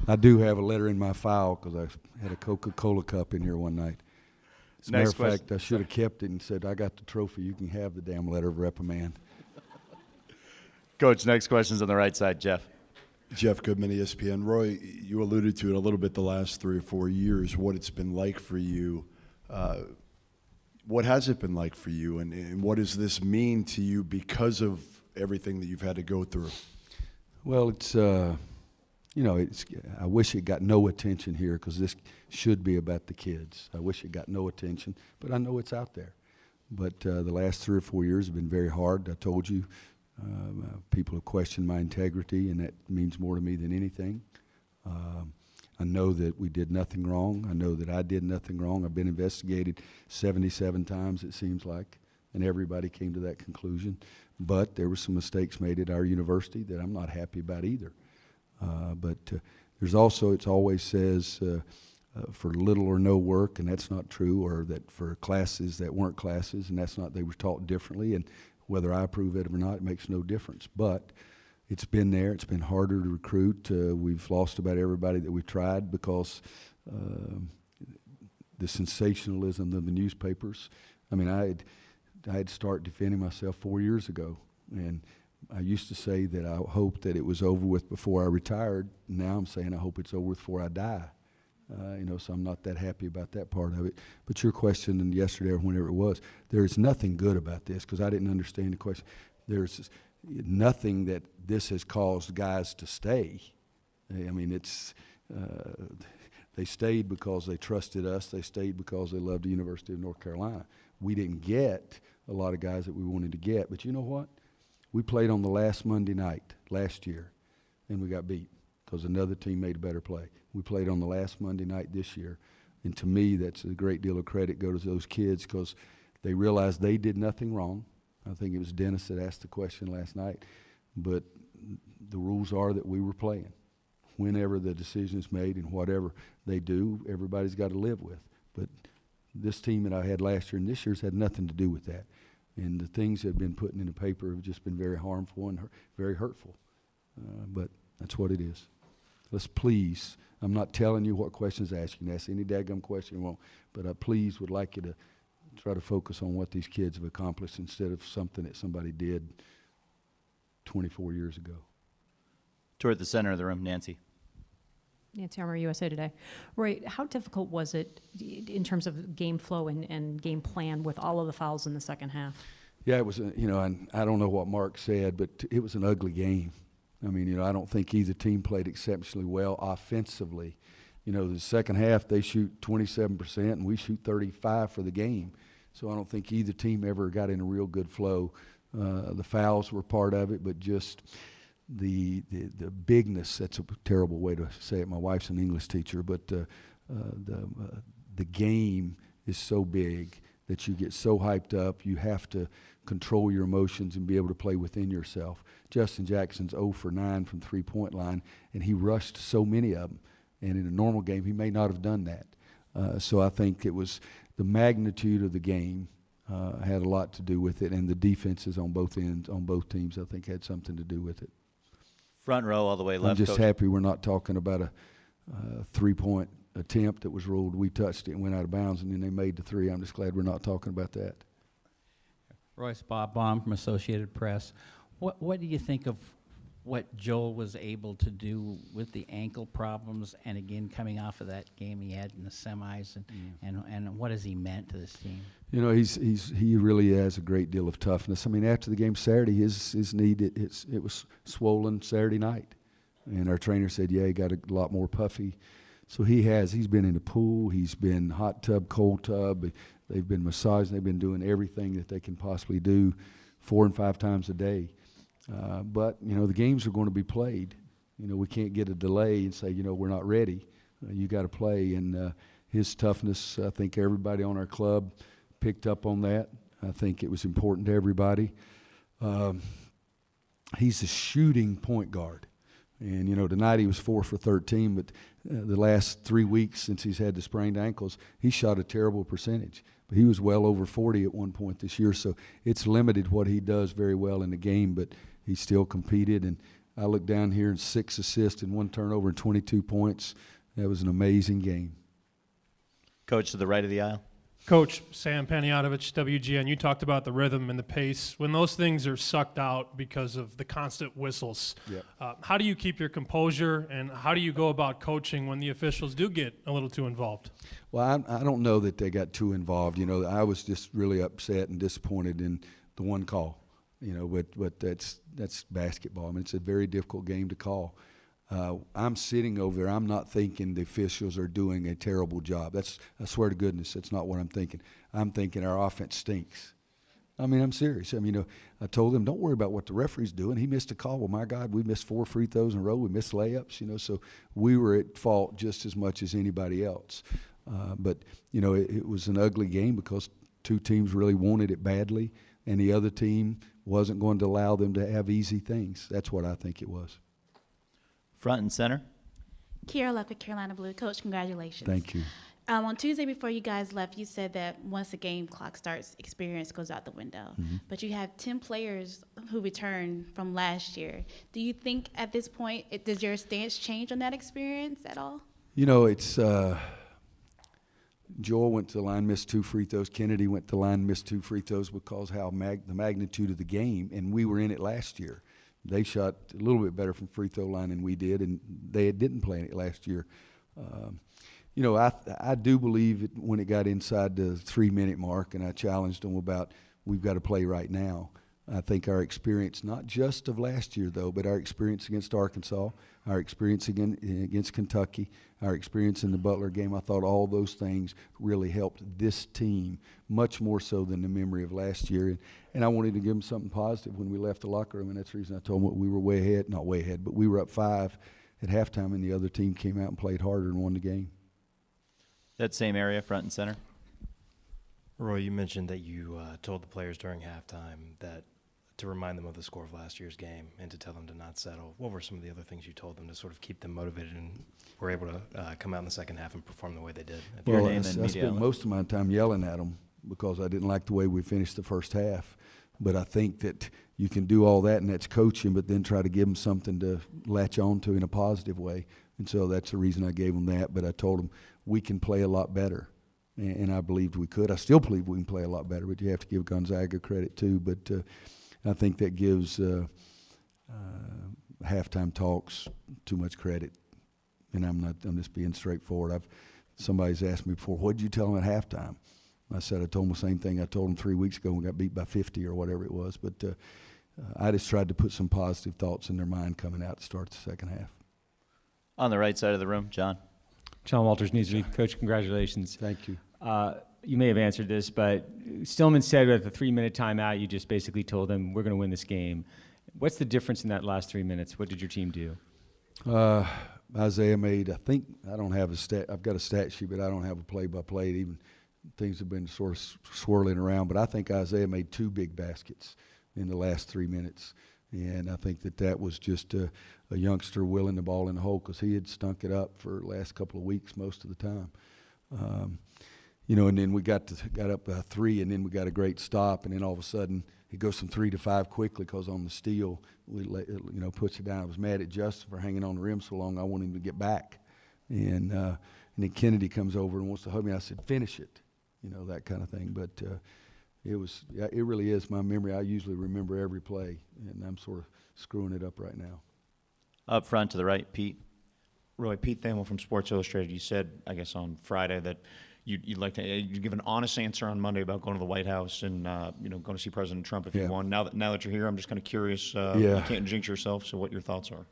Speaker 14: I do have a letter in my file because I had a Coca-Cola cup in here one night. As a matter of fact, I should have kept it and said, I got the trophy. You can have the damn letter of reprimand.
Speaker 1: Coach, next question's on the right side. Jeff.
Speaker 6: Jeff Goodman, ESPN. Roy, you alluded to it a little bit the last 3 or 4 years, what it's been like for you. What has it been like for you, and what does this mean to you because of everything that you've had to go through?
Speaker 14: Well, it's, I wish it got no attention here because this should be about the kids. I wish it got no attention, but I know it's out there. But the last 3 or 4 years have been very hard. I told you. People have questioned my integrity, and that means more to me than anything. I know that we did nothing wrong. I know that I did nothing wrong. I've been investigated 77 times, it seems like, and everybody came to that conclusion. But there were some mistakes made at our university that I'm not happy about either. But there's also, it always says, for little or no work, and that's not true, or that for classes that weren't classes, and that's not, they were taught differently, and whether I approve it or not, it makes no difference. But it's been there. It's been harder to recruit. We've lost about everybody that we tried because the sensationalism of the newspapers. I mean, I had to start defending myself 4 years ago, and I used to say that I hoped that it was over with before I retired. Now I'm saying I hope it's over with before I die. So I'm not that happy about that part of it. But your question, and yesterday or whenever it was, there is nothing good about this because I didn't understand the question. There's nothing that this has caused guys to stay. I mean, it's they stayed because they trusted us. They stayed because they loved the University of North Carolina. We didn't get a lot of guys that we wanted to get. But you know what? We played on the last Monday night last year, and we got beat because another team made a better play. We played on the last Monday night this year, and to me, that's a great deal of credit goes to those kids because they realized they did nothing wrong. I think it was Dennis that asked the question last night, but the rules are that we were playing. Whenever the decision is made and whatever they do, everybody's got to live with. But this team that I had last year and this year's had nothing to do with that. And the things that have been put in the paper have just been very harmful and very hurtful. But that's what it is. Let's please, I'm not telling you what questions ask. You can ask any daggum question you want, but I please would like you to try to focus on what these kids have accomplished instead of something that somebody did 24 years ago.
Speaker 1: Toward the center of the room, Nancy.
Speaker 21: Nancy Armour, USA Today. Roy, how difficult was it in terms of game flow and game plan with all of the fouls in the second half?
Speaker 14: Yeah, it was, and I don't know what Mark said, but it was an ugly game. I mean, I don't think either team played exceptionally well offensively. The second half, they shoot 27% and we shoot 35% for the game. So I don't think either team ever got in a real good flow. The fouls were part of it, but just the bigness, that's a terrible way to say it. My wife's an English teacher, but the game is so big that you get so hyped up, you have to control your emotions and be able to play within yourself. Justin Jackson's 0 for 9 from three-point line, and he rushed so many of them. And in a normal game, he may not have done that. So I think it was the magnitude of the game had a lot to do with it, and the defenses on both ends, on both teams, I think had something to do with it.
Speaker 1: Front row all the way left.
Speaker 14: I'm just
Speaker 1: Coach.
Speaker 14: happy we're not talking about a three-point attempt that was ruled. We touched it and went out of bounds, and then they made the three. I'm just glad we're not talking about that.
Speaker 13: Royce Bob-Baum from Associated Press. What do you think of what Joel was able to do with the ankle problems, and again coming off of that game he had in the semis, and what has he meant to this team?
Speaker 14: You know, he really has a great deal of toughness. I mean, after the game Saturday, his knee it was swollen Saturday night, and our trainer said, yeah, he got a lot more puffy. So he's been in the pool, he's been hot tub, cold tub. They've been massaging, they've been doing everything that they can possibly do 4 and 5 times a day. But, you know, the games are going to be played. You know, we can't get a delay and say, you know, we're not ready. You got to play. And his toughness, I think everybody on our club picked up on that. I think it was important to everybody. He's a shooting point guard. And, you know, tonight he was 4 for 13, but the last 3 weeks since he's had the sprained ankles, he shot a terrible percentage. But he was well over 40 at one point this year, so it's limited what he does very well in the game, but he still competed. And I look down here and 6 assists and 1 turnover and 22 points. That was an amazing game.
Speaker 1: Coach to the right of the aisle.
Speaker 7: Coach, Sam Panayotowicz, WGN, you talked about the rhythm and the pace. When those things are sucked out because of the constant whistles, how do you keep your composure, and how do you go about coaching when the officials do get a little too involved?
Speaker 14: Well, I don't know that they got too involved. You know, I was just really upset and disappointed in the one call. You know, but that's basketball. I mean, it's a very difficult game to call. I'm sitting over there. I'm not thinking the officials are doing a terrible job. I swear to goodness, that's not what I'm thinking. I'm thinking our offense stinks. I mean, I'm serious. I mean, you know, I told them, don't worry about what the referee's doing. He missed a call. Well, my God, we missed 4 free throws in a row. We missed layups, you know, so we were at fault just as much as anybody else. But, you know, it was an ugly game because 2 teams really wanted it badly, and the other team wasn't going to allow them to have easy things. That's what I think it was.
Speaker 1: Front and center.
Speaker 25: Kiera Luck with Carolina Blue. Coach, congratulations.
Speaker 14: Thank you.
Speaker 25: On Tuesday before you guys left, you said that once the game clock starts, experience goes out the window.
Speaker 14: Mm-hmm.
Speaker 25: But you have 10 players who returned from last year. Do you think at this point, does your stance change on that experience at all?
Speaker 14: You know, it's Joel went to the line, missed 2 free throws. Kennedy went to the line, missed 2 free throws because the magnitude of the game, and we were in it last year. They shot a little bit better from free throw line than we did, and they didn't play in it last year. You know, I do believe when it got inside the 3-minute mark, and I challenged them about we've got to play right now. I think our experience, not just of last year though, but our experience against Arkansas, our experience against Kentucky, our experience in the Butler game, I thought all those things really helped this team much more so than the memory of last year. And I wanted to give them something positive when we left the locker room, and that's the reason I told them we were way ahead, not way ahead, but we were up 5 at halftime, and the other team came out and played harder and won the game.
Speaker 1: That same area, front and center.
Speaker 8: Roy, you mentioned that you told the players during halftime that to remind them of the score of last year's game and to tell them to not settle. What were some of the other things you told them to sort of keep them motivated and were able to come out in the second half and perform the way they did?
Speaker 14: Well, I spent most of my time yelling at them because I didn't like the way we finished the first half. But I think that you can do all that, and that's coaching, but then try to give them something to latch on to in a positive way. And so that's the reason I gave them that. But I told them we can play a lot better. And I believed we could. I still believe we can play a lot better, but you have to give Gonzaga credit too. But I think that gives halftime talks too much credit. And I'm just being straightforward. Somebody's asked me before, what did you tell them at halftime? I said I told them the same thing I told them 3 weeks ago when we got beat by 50 or whatever it was. But I just tried to put some positive thoughts in their mind coming out to start the second half.
Speaker 1: On the right side of the room, John.
Speaker 9: John Walters, Newsweek. Coach, congratulations.
Speaker 14: Thank you.
Speaker 5: you may have answered this, but Stillman said at the 3-minute timeout, you just basically told them, we're going to win this game. What's the difference in that last 3 minutes? What did your team do?
Speaker 14: Isaiah made, I think, I don't have a stat, I've got a stat sheet, but I don't have a play-by-play. Even things have been sort of swirling around, but I think Isaiah made 2 big baskets in the last 3 minutes. And I think that was just a youngster willing the ball in the hole, because he had stunk it up for the last couple of weeks most of the time. And then we got up 3, and then we got a great stop, and then all of a sudden it goes from 3 to 5 quickly, because on the steal we puts it down. I was mad at Justin for hanging on the rim so long. I wanted him to get back, and then Kennedy comes over and wants to hug me. I said, finish it, that kind of thing. But it really is my memory. I usually remember every play, and I'm sort of screwing it up right now.
Speaker 1: Up front to the right, Pete.
Speaker 9: Roy, Pete Thamel from Sports Illustrated. You said, I guess on Friday, that you'd like to give an honest answer on Monday about going to the White House and going to see President Trump if you won. Now that you're here, I'm just kind of curious. You can't jinx yourself, so what your thoughts are?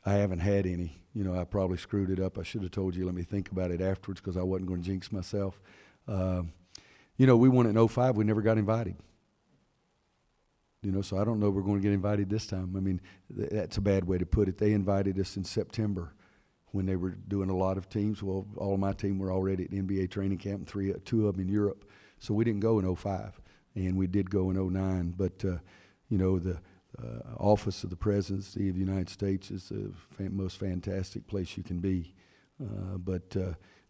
Speaker 14: I haven't had any. I probably screwed it up. I should have told you, let me think about it afterwards, because I wasn't going to jinx myself. We won in 05. We never got invited. So I don't know if we're going to get invited this time. I mean, that's a bad way to put it. They invited us in September when they were doing a lot of teams. Well, all of my team were already at NBA training camp, and 2 of them in Europe. So we didn't go in 05, and we did go in 09. But, the Office of the Presidency of the United States is the most fantastic place you can be. But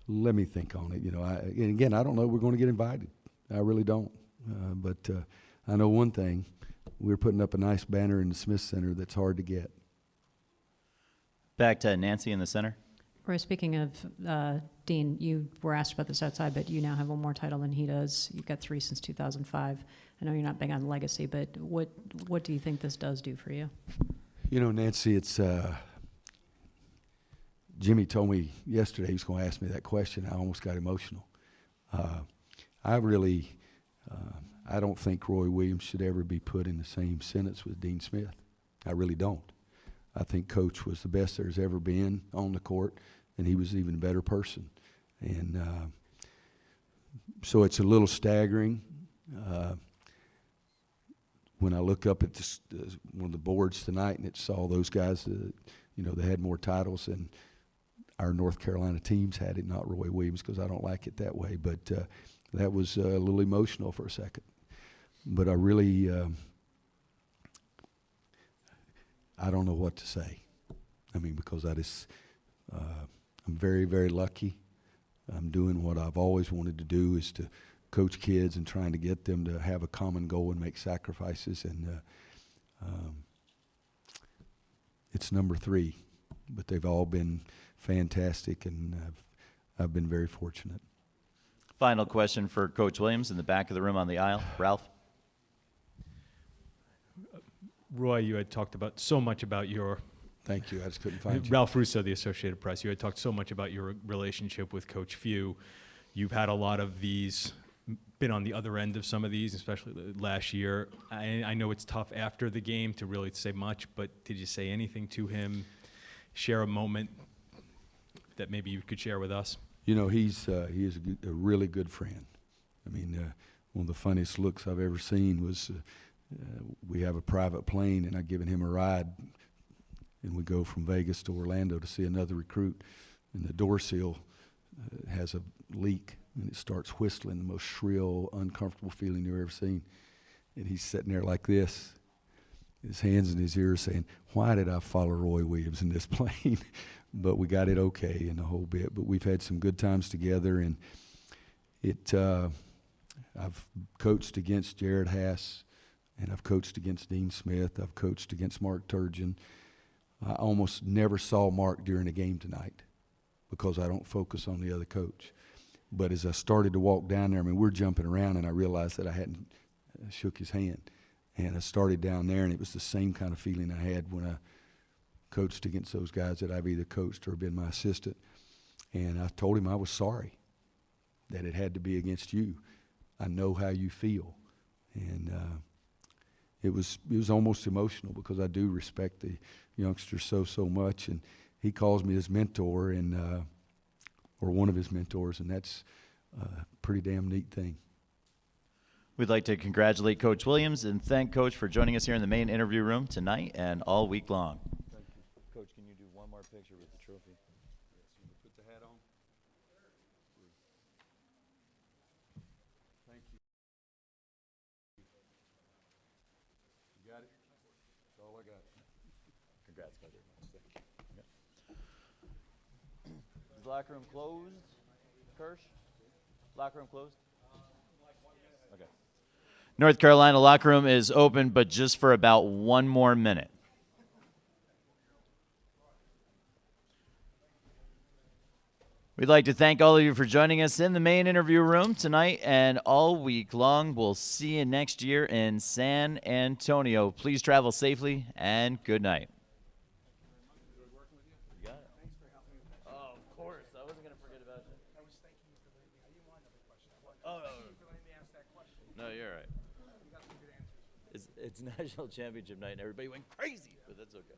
Speaker 14: let me think on it. And again, I don't know if we're going to get invited. I really don't. But I know one thing. We're putting up a nice banner in the Smith Center that's hard to get.
Speaker 1: Back to Nancy in the center.
Speaker 21: Roy, speaking of Dean, you were asked about this outside, but you now have one more title than he does. You've got 3 since 2005. I know you're not big on legacy, but what do you think this does do for you?
Speaker 14: Nancy, it's Jimmy told me yesterday he was going to ask me that question. I almost got emotional. I don't think Roy Williams should ever be put in the same sentence with Dean Smith. I really don't. I think Coach was the best there's ever been on the court, and he was an even better person. And so it's a little staggering. When I look up at one of the boards tonight, and it's all those guys that, they had more titles than our North Carolina teams had it, not Roy Williams, because I don't like it that way. But that was a little emotional for a second. But I really, I don't know what to say. I mean, because I'm very, very lucky. I'm doing what I've always wanted to do, is to coach kids and trying to get them to have a common goal and make sacrifices. And it's number 3, but they've all been fantastic, and I've been very fortunate.
Speaker 1: Final question for Coach Williams in the back of the room on the aisle. Ralph?
Speaker 10: Roy, you had talked about so much about your...
Speaker 14: Thank you. I just couldn't find you.
Speaker 10: Ralph Russo, the Associated Press. You had talked so much about your relationship with Coach Few. You've had a lot of these, been on the other end of some of these, especially last year. I know it's tough after the game to really say much, but did you say anything to him, share a moment that maybe you could share with us?
Speaker 14: He is a really good friend. I mean, one of the funniest looks I've ever seen was we have a private plane, and I've given him a ride, and we go from Vegas to Orlando to see another recruit, and the door seal has a leak, and it starts whistling, the most shrill, uncomfortable feeling you've ever seen. And he's sitting there like this, his hands in his ears, saying, why did I follow Roy Williams in this plane? But we got it okay in the whole bit. But we've had some good times together, and I've coached against Jared Hass, and I've coached against Dean Smith. I've coached against Mark Turgeon. I almost never saw Mark during a game tonight because I don't focus on the other coach. But as I started to walk down there, I mean, we're jumping around, and I realized that I hadn't shook his hand. And I started down there, and it was the same kind of feeling I had when I coached against those guys that I've either coached or been my assistant. And I told him I was sorry that it had to be against you. I know how you feel. And it was almost emotional because I do respect the youngster so much. And he calls me his mentor, and or one of his mentors, and that's pretty damn neat thing.
Speaker 1: We'd like to congratulate Coach Williams and thank Coach for joining us here in the main interview room tonight and all week long.
Speaker 6: Thank you. Coach, can you do one more picture with the trophy? Yes, you can put the hat on. Thank you. You got it? That's all I got.
Speaker 1: Congrats, Coach. Is the locker room closed, Kirsch? Locker room closed? Okay. North Carolina locker room is open, but just for about 1 more minute. We'd like to thank all of you for joining us in the main interview room tonight and all week long. We'll see you next year in San Antonio. Please travel safely and good night. You got it. Oh, of course. I wasn't going to forget about you. I was thanking you for letting me. I didn't want another question. Thank you for letting me ask that question. No, you're all right. It's national championship night and everybody went crazy, but that's okay.